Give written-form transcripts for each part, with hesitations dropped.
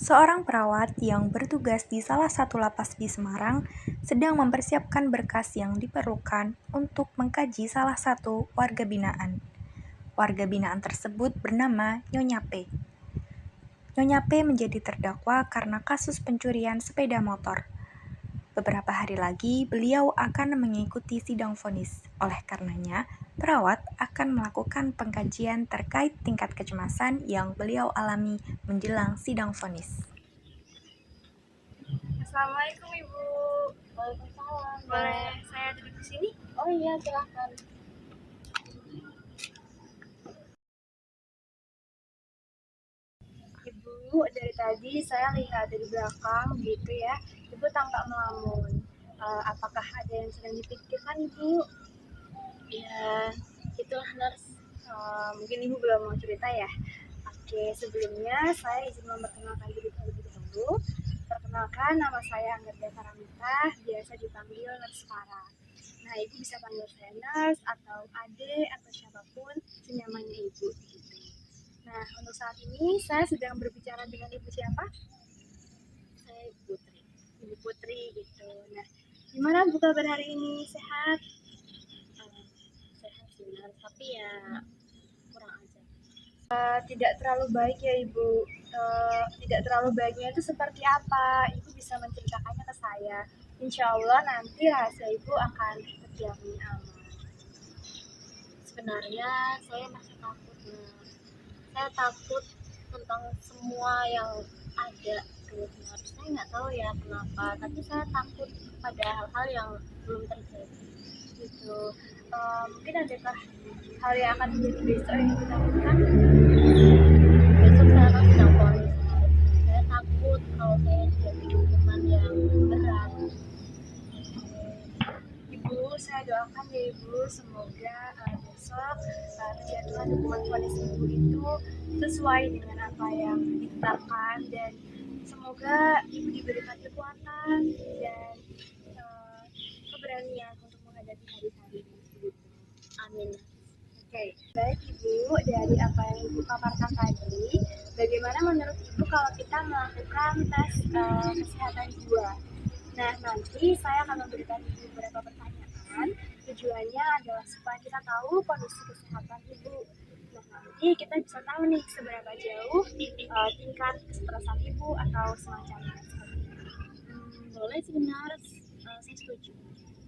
Seorang perawat yang bertugas di salah satu lapas di Semarang sedang mempersiapkan berkas yang diperlukan untuk mengkaji salah satu warga binaan. Warga binaan tersebut bernama Nyonya P. Nyonya P menjadi terdakwa karena kasus pencurian sepeda motor. Beberapa hari lagi, beliau akan mengikuti sidang vonis. Oleh karenanya, perawat akan melakukan pengkajian terkait tingkat kecemasan yang beliau alami menjelang sidang vonis. Assalamualaikum Ibu. Waalaikumsalam. Boleh saya duduk di sini? Oh iya, silahkan. Ibu, dari tadi saya lihat dari belakang gitu ya, Ibu tampak melamun. Apakah ada yang sedang dipikirkan Ibu? Ya, itulah nurse. Mungkin Ibu belum mau cerita ya. Oke, sebelumnya saya izin memperkenalkan diri terlebih dahulu. Perkenalkan, nama saya Anggerda Paramita, biasa dipanggil Nurse Farah. Nah, Ibu bisa panggil saya Nurse atau Ade atau siapapun senyamannya Ibu gitu. Nah, untuk saat ini saya sedang berbicara dengan Ibu siapa? Saya Putri. Ibu Putri gitu. Nah, gimana Bu kabar hari ini? Sehat? Sehat sih, nurse. Tapi ya kurang aja. Tidak terlalu baik ya Ibu. Tidak terlalu baiknya itu seperti apa? Ibu bisa menceritakannya ke saya. Insya Allah nanti rahasia Ibu akan terjamin aman. Sebenarnya saya masih takut, nurse. Saya takut tentang semua yang ada nurse. Saya nggak tahu ya kenapa, tapi saya takut pada hal-hal yang belum terjadi. Gitu. Mungkin adakah hal yang akan terjadi besok yang Ibu takutkan? Besok saya kan sedang vonis. Saya takut kalau saya jadi hukuman yang berat. Ibu, saya doakan ya Ibu, semoga besok penjatuhan hukuman vonis Ibu itu sesuai dengan apa yang ditetapkan dan semoga Ibu diberikan kekuatan dan keberanian untuk menghadapi hari-hari ini. Amin. Oke, baik Ibu, dari apa yang Ibu paparkan tadi, bagaimana menurut Ibu kalau kita melakukan tes kesehatan jiwa? Nah, nanti saya akan memberikan Ibu beberapa pertanyaan. Tujuannya adalah supaya kita tahu kondisi kesehatan Ibu. Nah, nanti kita bisa tahu nih seberapa jauh tingkat kestresen Ibu atau semacamnya. Boleh sih, nurse. Saya setuju.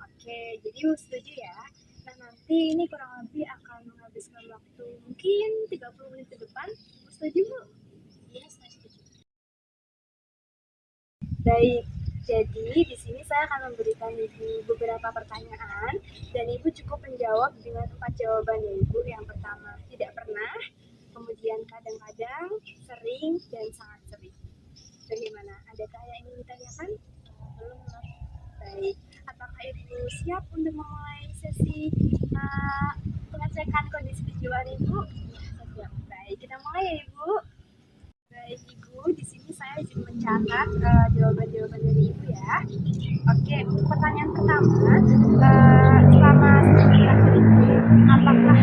Oke, jadi Ibu setuju ya? Nah, nanti ini kurang lebih akan menghabiskan waktu mungkin 30 menit ke depan. Ibu setuju, Bu? Iya, saya setuju. Baik, jadi di sini saya akan memberikan Ibu beberapa pertanyaan dan Ibu cukup menjawab dengan 4 jawaban ya Ibu. Yang pertama, tidak pernah, kemudian kadang-kadang, sering, dan sangat sering. Bagaimana? Adakah yang ingin ditanyakan? Belum, nurse. Baik, apakah Ibu siap untuk memulai sesi pengecekan kondisi kejiwaan Ibu? Iya, saya siap. Baik, kita mulai ya Ibu. Baik Ibu, di sini saya izin mencatat jawaban-jawaban dari Ibu ya. Oke, untuk pertanyaan pertama, selama seminggu terakhir ini, apakah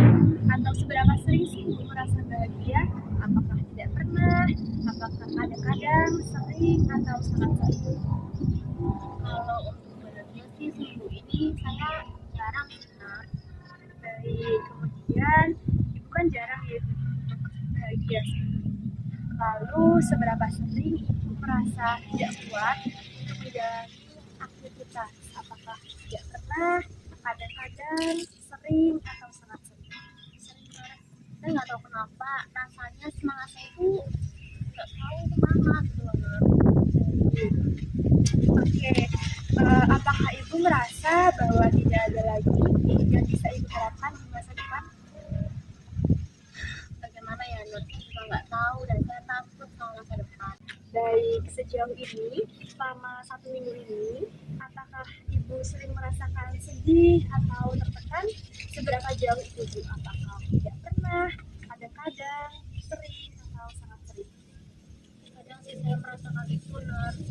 atau seberapa sering sih Ibu merasa bahagia? Apakah tidak pernah? Apakah kadang-kadang, sering, atau sangat sering? Kalau untuk badannya sih seminggu ini saya jarang sih, nurse. Baik, kemudian Ibu kan jarang ya Ibu untuk bahagia. Lalu seberapa sering Ibu merasa tidak kuat untuk menjalani aktivitas? Apakah tidak pernah, kadang-kadang, sering, atau sangat sering? Sering, nurse. Saya nggak tahu kenapa rasanya semangat saya itu nggak tahu kemana gitu loh, nurse. Oke, apakah Ibu merasa bahwa tidak ada lagi yang bisa Ibu harapkan di masa depan? Bagaimana ya, nurse? Saya juga nggak tahu dan saya takut sama masa depan. Baik, sejauh ini, selama 1 minggu ini, apakah Ibu sering merasakan sedih atau tertekan? Seberapa jauh itu Bu? Apakah tidak pernah, kadang-kadang, sering, atau sangat sering? Kadang sih saya merasakan itu, nurse.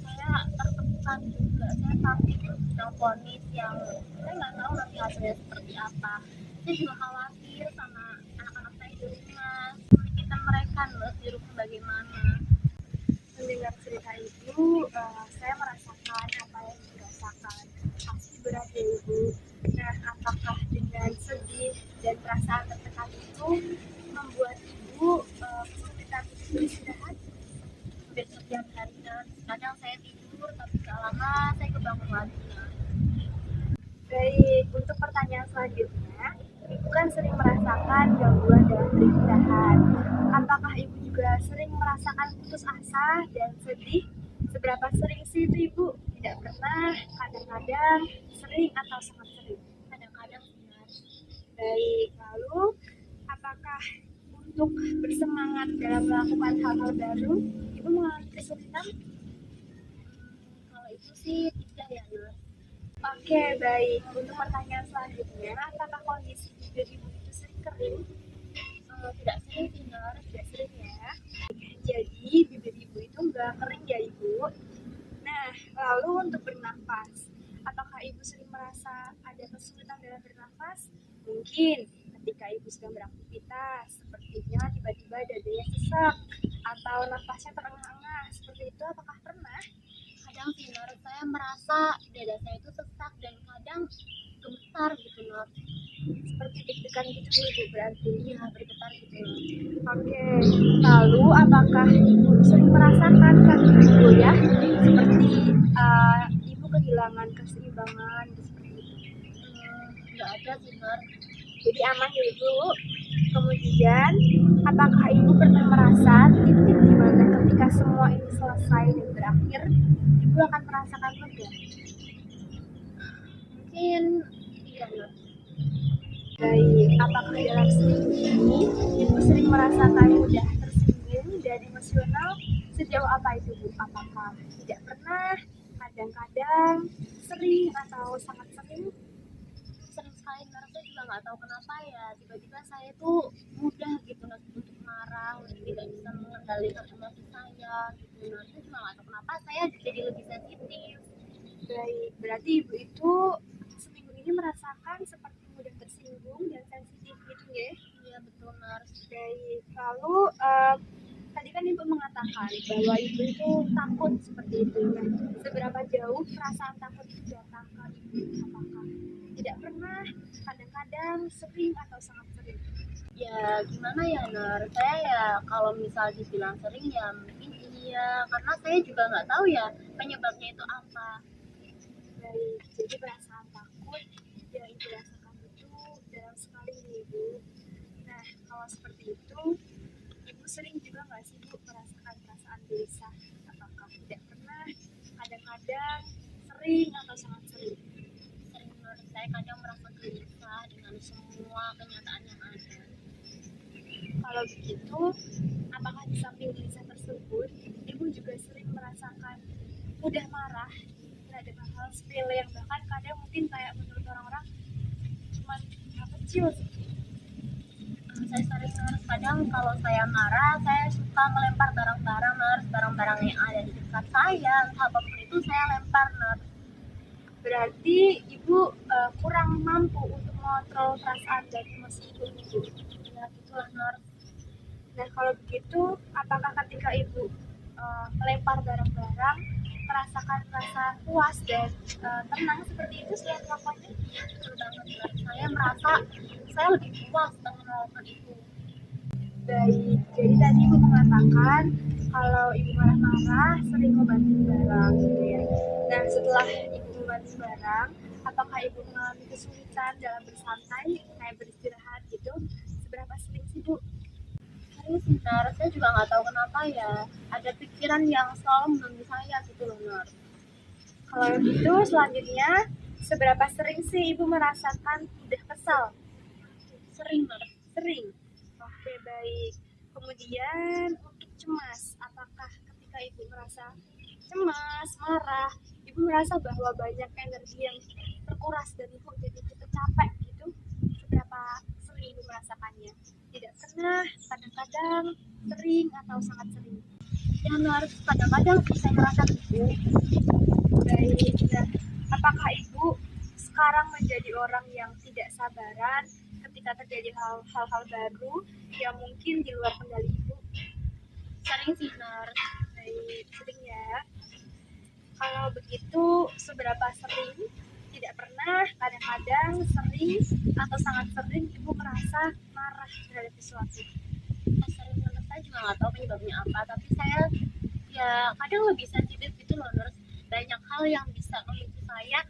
Saya tertekan juga. Saya takut sidang vonis yang saya nggak tahu nanti hasilnya seperti apa. Saya juga khawatir sama anak-anak saya di rumah. Pendidikan mereka, nurse, di rumah bagaimana? saya merasakan apa yang ibu rasakan. Pasti berat ya ibu. Nah, apakah dengan sedih dan perasaan tertekan itu membuat ibu kesulitan untuk beristirahat? Hampir setiap hari, Nurse. Kadang saya tidur tapi gak lama saya kebangun lagi, Nurse. Baik, untuk pertanyaan selanjutnya, ibu kan sering merasakan gangguan dalam beristirahat. Apakah ibu juga sering merasakan putus asa dan sedih? Seberapa sering sih itu ibu? Tidak pernah, kadang-kadang, sering atau sangat sering? Kadang-kadang sih, Nurse. Baik, lalu apakah untuk bersemangat dalam melakukan hal-hal baru, ibu mengalami kesulitan? Kalau itu sih tidak ya, Nurse. Oke, baik. Untuk pertanyaan selanjutnya, apakah kondisi bibir ibu itu sering kering? Tidak sering sih, Nurse. Tidak sering ya. Jadi bibir ibu itu nggak kering ya ibu. Nah, lalu untuk bernafas, apakah ibu sering merasa ada kesulitan dalam bernafas? Mungkin ketika ibu sedang beraktivitas, sepertinya tiba-tiba dadanya sesak atau nafasnya terengah-engah. Seperti itu, apakah pernah? Kadang sih, Nurse, saya merasa dada saya itu sesak dan kadang gemetar gitu, Nurse. Seperti deg-degan gitu nih ibu berarti. Iya, bergetar gitu, Nurse. Oke, lalu apakah ibu sering merasakan kaki ibu goyah seperti ibu kehilangan keseimbangan seperti itu? Nggak ada sih, Nurse. Jadi aman ya ibu. Kemudian, apakah ibu pernah merasa titik di mana ketika semua ini selesai dan berakhir, ibu akan merasakan lega? Mungkin iya, Nurse. Baik, apakah dalam seminggu ini ibu sering merasakan mudah tersinggung dan emosional? Sejauh apa itu bu? Apakah tidak pernah, kadang-kadang, sering atau sangat sering? Sering sekali, Nurse. Saya juga nggak tahu kenapa ya, tiba-tiba saya tuh mudah gitu, Nurse, untuk marah, untuk tidak bisa mengendalikan emosi saya gitu, Nurse. Saya juga nggak tahu kenapa saya jadi lebih sensitif. Baik, berarti ibu itu seminggu ini merasakan seperti mudah tersinggung dan sensitif gitu ya? Iya, betul, Nurse. Baik, lalu tadi kan ibu mengatakan bahwa ibu itu takut seperti itu. Nah, seberapa jauh perasaan takut itu datang ke ibu? Apakah tidak pernah, kadang-kadang, sering atau sangat sering? Ya gimana ya, Nurse, saya ya kalau misal dibilang sering ya mungkin iya, karena saya juga nggak tahu ya penyebabnya itu apa. Baik, jadi perasaan takut yang ibu rasakan itu dalam sekali nih ibu. Nah, kalau seperti itu, ibu sering juga nggak sih bu merasakan perasaan gelisah? Apakah tidak pernah, kadang-kadang, sering atau sangat sering? Sering, Nurse. Saya kadang merasa gelisah dengan semua kenyataan yang ada. Kalau begitu, apakah di samping gelisah tersebut, ibu juga sering merasakan mudah marah terhadap hal sepele yang bahkan kadang mungkin kayak menurut orang-orang cuma hal kecil sih? Saya sering, Nurse. Kadang kalau saya marah saya suka melempar barang-barang, Nurse. Barang-barang yang ada di dekat saya, entah apapun itu saya lempar, Nurse. Berarti ibu kurang mampu untuk mengontrol perasaan dan emosi ibu gitu. Ya gitulah, Nurse. Nah kalau begitu, apakah ketika ibu melempar barang-barang merasakan rasa puas dan tenang seperti itu selain melakukannya? Betul banget, Nurse. Saya merasa saya lebih puas setelah melakukan itu. Baik, jadi tadi ibu mengatakan kalau ibu marah-marah sering membanting barang gitu ya. Nah setelah ibu membanting barang, apakah ibu mengalami kesulitan dalam bersantai, kayak beristirahat gitu? Seberapa sering sih bu? Sering sih, Nurse. Saya juga nggak tahu kenapa ya, ada pikiran yang selalu mengganggu saya gitu loh, Nurse. Kalau gitu selanjutnya, seberapa sering sih ibu merasakan mudah kesal? Sering, Nurse. Sering. Oke, baik. Kemudian untuk cemas, apakah ketika ibu merasa cemas, marah, ibu merasa bahwa banyak energi yang terkuras dan ibu jadi cepat capek gitu? Seberapa sering ibu merasakannya? Tidak pernah, kadang-kadang, sering atau sangat sering? Ya, Nurse, kadang-kadang saya merasa gitu. Baik, nah, apakah ibu sekarang menjadi orang yang tidak sabaran ketika terjadi hal-hal baru yang mungkin di luar kendali ibu? Sering sih, Nurse. Baik, sering ya. Kalau begitu, seberapa sering? Tidak pernah, kadang-kadang, sering, atau sangat sering Ibu merasa marah terhadap sesuatu. Sering menurut saya juga nggak tahu penyebabnya apa, tapi saya ya kadang lebih sensitif gitu loh Nur. Banyak hal yang bisa memicu saya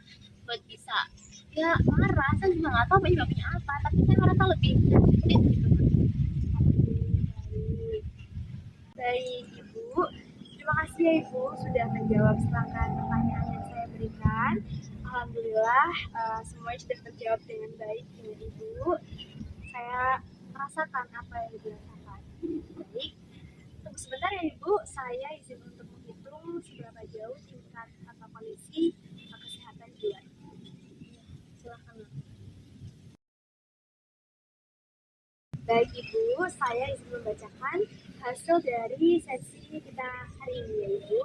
buat bisa ya marah. Saya juga nggak tahu penyebabnya apa, tapi saya merasa lebih sensitif gitu. Baik, Ibu. Terima kasih ya Ibu sudah menjawab serangkaian pertanyaan yang saya berikan. Alhamdulillah, semuanya sudah terjawab dengan baik dengan Ibu. Saya merasakan apa yang Ibu rasakan. Baik, tunggu sebentar ya Ibu. Saya izin untuk menghitung seberapa jauh tingkat atau kondisi kesehatan jiwa. Silakan. Baik Ibu, saya izin membacakan hasil dari sesi kita hari ini ya Ibu.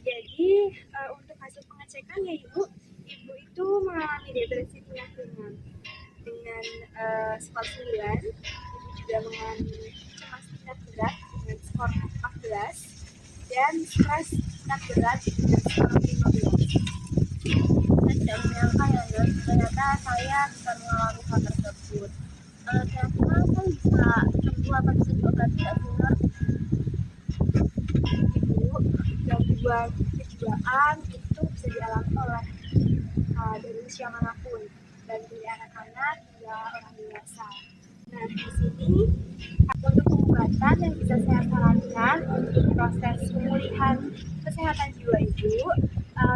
Jadi untuk hasil pengecekan ya Ibu, Ibu itu mengalami depresi tingkat ringan dengan skor 9. Ibu juga mengalami cemas tingkat berat dengan skor 14 dan stres tingkat berat dengan skor 15. Saya tidak menyangka ya Nur, ternyata saya bisa mengalami hal tersebut. Kira-kira saya bisa sembuh atau bisa diobati nggak sih Nur? Ibu, gangguan kejiwaan itu bisa dialami oleh dari usia manapun, dan dari anak-anak hingga orang dewasa. Nah, di sini untuk pengobatan yang bisa saya sarankan untuk proses pemulihan kesehatan jiwa Ibu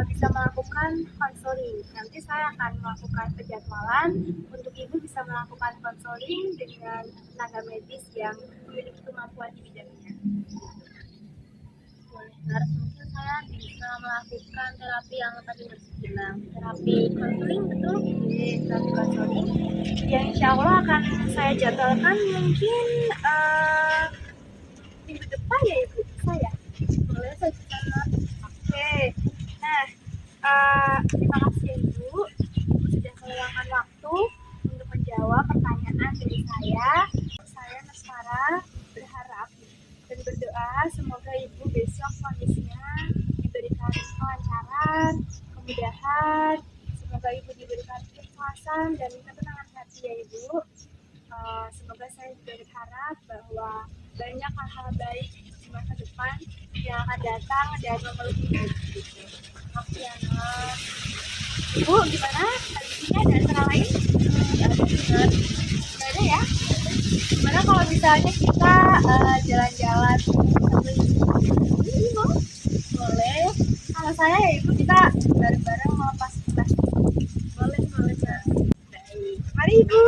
bisa melakukan konseling. Nanti saya akan melakukan penjadwalan untuk Ibu bisa melakukan konseling dengan tenaga medis yang memiliki kemampuan di bidangnya. Nur, mungkin saya bisa melakukan terapi yang tadi Nur bilang, terapi konseling, betul? Terapi konseling yang insya Allah akan saya jadwalkan mungkin minggu depan ya Ibu. Saya Boleh saya bisa Nur? oke. Nah, terima kasih ya Ibu. Ibu sudah meluangkan waktu untuk menjawab pertanyaan dari saya. Saya Nusara berharap dan berdoa semoga Ibu besok kondisinya diberikan kelancaran, kemudahan. Semoga Ibu diberikan keikhlasan dan ketenangan hati ya Ibu. Semoga saya juga berharap bahwa banyak hal-hal baik di masa depan yang akan datang dan memeluk Ibu. Makasih ya Nur. Ibu gimana? Habis ini ada acara lain? Nggak ada ya? Gimana kalau misalnya kita jalan-jalan ini mau? Boleh. Sama saya ya Ibu, kita bareng-bareng melepas stres. Boleh, boleh. Baik. Mari Ibu.